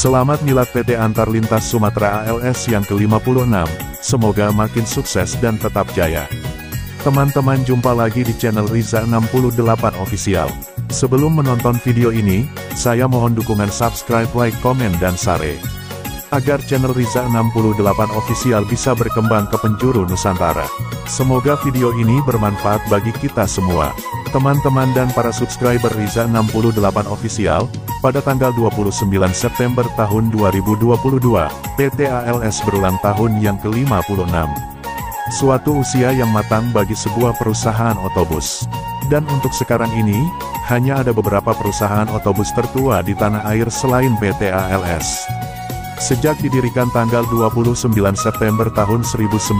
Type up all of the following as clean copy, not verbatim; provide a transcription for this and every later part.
Selamat Milad PT Antar Lintas Sumatera ALS yang ke-56, semoga makin sukses dan tetap jaya. Teman-teman, jumpa lagi di channel Riza 68 Official. Sebelum menonton video ini, saya mohon dukungan subscribe, like, komen, dan share, agar channel Riza 68 Official bisa berkembang ke penjuru Nusantara. Semoga video ini bermanfaat bagi kita semua. Teman-teman dan para subscriber Riza 68 Official, pada tanggal 29 September tahun 2022, PT ALS berulang tahun yang ke-56. Suatu usia yang matang bagi sebuah perusahaan otobus. Dan untuk sekarang ini, hanya ada beberapa perusahaan otobus tertua di tanah air selain PT ALS. Sejak didirikan tanggal 29 September tahun 1966,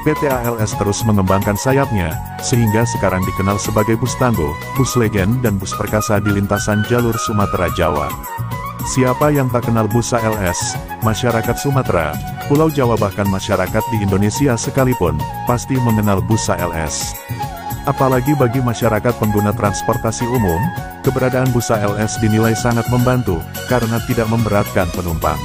PT ALS terus mengembangkan sayapnya, sehingga sekarang dikenal sebagai bus tangguh, bus legend dan bus perkasa di lintasan jalur Sumatera Jawa. Siapa yang tak kenal bus ALS? Masyarakat Sumatera, Pulau Jawa bahkan masyarakat di Indonesia sekalipun, pasti mengenal bus ALS. Apalagi bagi masyarakat pengguna transportasi umum, keberadaan bus ALS dinilai sangat membantu, karena tidak memberatkan penumpang.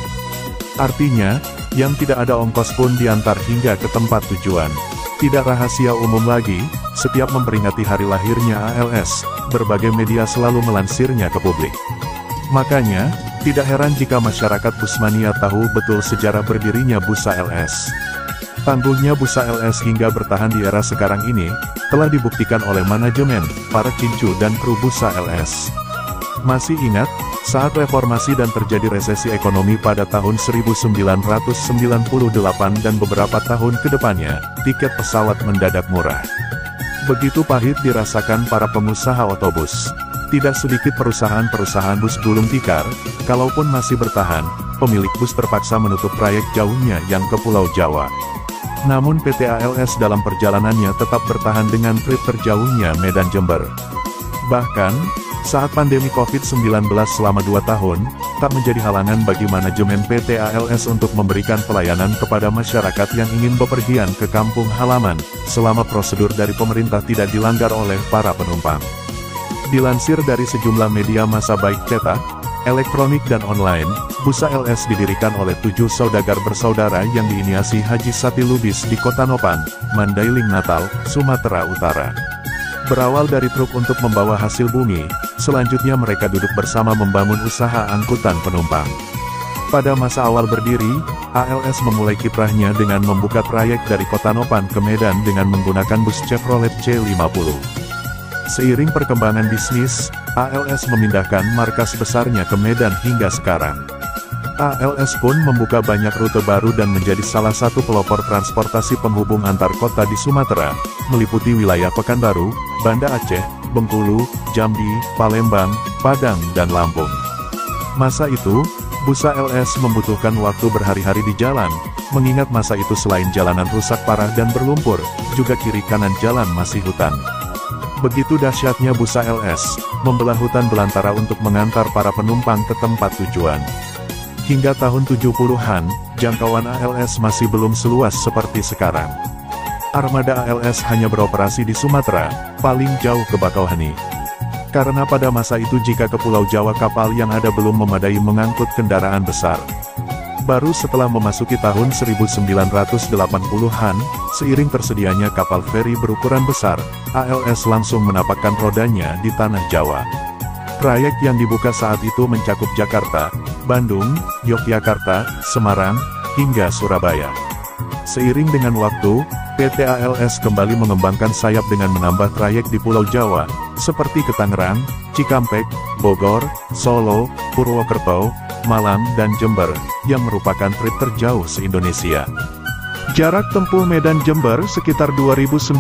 Artinya, yang tidak ada ongkos pun diantar hingga ke tempat tujuan. Tidak rahasia umum lagi, setiap memperingati hari lahirnya ALS, berbagai media selalu melansirnya ke publik. Makanya, tidak heran jika masyarakat busmania tahu betul sejarah berdirinya bus ALS. Tangguhnya bus ALS hingga bertahan di era sekarang ini, telah dibuktikan oleh manajemen, para cincu dan kru bus ALS. Masih ingat, saat reformasi dan terjadi resesi ekonomi pada tahun 1998 dan beberapa tahun ke depannya, tiket pesawat mendadak murah. Begitu pahit dirasakan para pengusaha otobus. Tidak sedikit perusahaan-perusahaan bus gulung tikar, kalaupun masih bertahan, pemilik bus terpaksa menutup trayek jauhnya yang ke Pulau Jawa. Namun PT ALS dalam perjalanannya tetap bertahan dengan trip terjauhnya Medan Jember. Bahkan, saat pandemi COVID-19 selama 2 tahun, tak menjadi halangan bagi manajemen PT ALS untuk memberikan pelayanan kepada masyarakat yang ingin bepergian ke kampung halaman, selama prosedur dari pemerintah tidak dilanggar oleh para penumpang. Dilansir dari sejumlah media massa baik cetak, elektronik dan online, bus ALS didirikan oleh 7 saudagar bersaudara yang diinisiasi Haji Sati Lubis di Kota Nopan, Mandailing, Natal, Sumatera Utara. Berawal dari truk untuk membawa hasil bumi, selanjutnya mereka duduk bersama membangun usaha angkutan penumpang. Pada masa awal berdiri, ALS memulai kiprahnya dengan membuka trayek dari Kota Nopan ke Medan dengan menggunakan bus Chevrolet C50. Seiring perkembangan bisnis, ALS memindahkan markas besarnya ke Medan hingga sekarang. ALS pun membuka banyak rute baru dan menjadi salah satu pelopor transportasi penghubung antar kota di Sumatera, meliputi wilayah Pekanbaru, Banda Aceh, Bengkulu, Jambi, Palembang, Padang, dan Lampung. Masa itu, bus ALS membutuhkan waktu berhari-hari di jalan, mengingat masa itu selain jalanan rusak parah dan berlumpur, juga kiri kanan jalan masih hutan. Begitu dahsyatnya bus ALS, membelah hutan belantara untuk mengantar para penumpang ke tempat tujuan. Hingga tahun 70-an, jangkauan ALS masih belum seluas seperti sekarang. Armada ALS hanya beroperasi di Sumatera, paling jauh ke Bakauheni. Karena pada masa itu jika ke Pulau Jawa kapal yang ada belum memadai mengangkut kendaraan besar. Baru setelah memasuki tahun 1980-an, seiring tersedianya kapal feri berukuran besar, ALS langsung menapakkan rodanya di tanah Jawa. Trayek yang dibuka saat itu mencakup Jakarta, Bandung, Yogyakarta, Semarang, hingga Surabaya. Seiring dengan waktu, PT ALS kembali mengembangkan sayap dengan menambah trayek di Pulau Jawa, seperti ke Tangerang, Cikampek, Bogor, Solo, Purwokerto, Malang, dan Jember, yang merupakan trip terjauh se-Indonesia. Jarak tempuh Medan Jember sekitar 2.920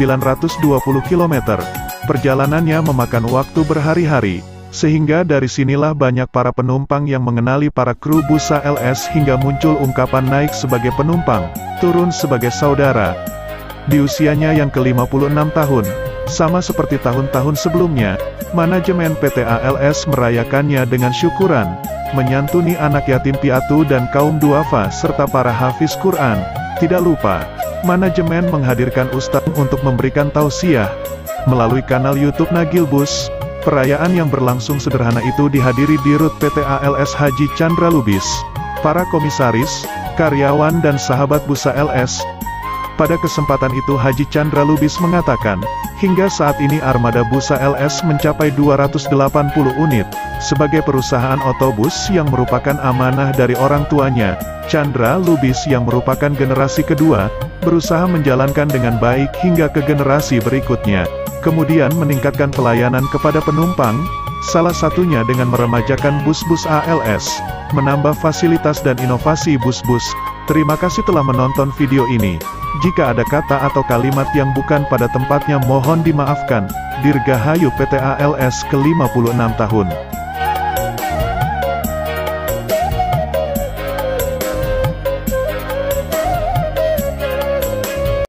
km. Perjalanannya memakan waktu berhari-hari, sehingga dari sinilah banyak para penumpang yang mengenali para kru bus ALS hingga muncul ungkapan naik sebagai penumpang, turun sebagai saudara. Di usianya yang ke-56 tahun, sama seperti tahun-tahun sebelumnya, manajemen PT ALS merayakannya dengan syukuran, menyantuni anak yatim piatu dan kaum duafa serta para hafiz Quran. Tidak lupa, manajemen menghadirkan ustadz untuk memberikan tausiah. Melalui kanal YouTube Nagil Bus, Perayaan yang berlangsung sederhana itu dihadiri Dirut PT ALS Haji Chandra Lubis, para komisaris, karyawan dan sahabat Bursa LS. Pada kesempatan itu Haji Chandra Lubis mengatakan, hingga saat ini armada Bursa LS mencapai 280 unit. Sebagai perusahaan otobus yang merupakan amanah dari orang tuanya, Chandra Lubis yang merupakan generasi kedua, berusaha menjalankan dengan baik hingga ke generasi berikutnya. Kemudian meningkatkan pelayanan kepada penumpang, salah satunya dengan meremajakan bus-bus ALS, menambah fasilitas dan inovasi bus-bus. Terima kasih telah menonton video ini. Jika ada kata atau kalimat yang bukan pada tempatnya mohon dimaafkan. Dirgahayu PT ALS ke-56 tahun.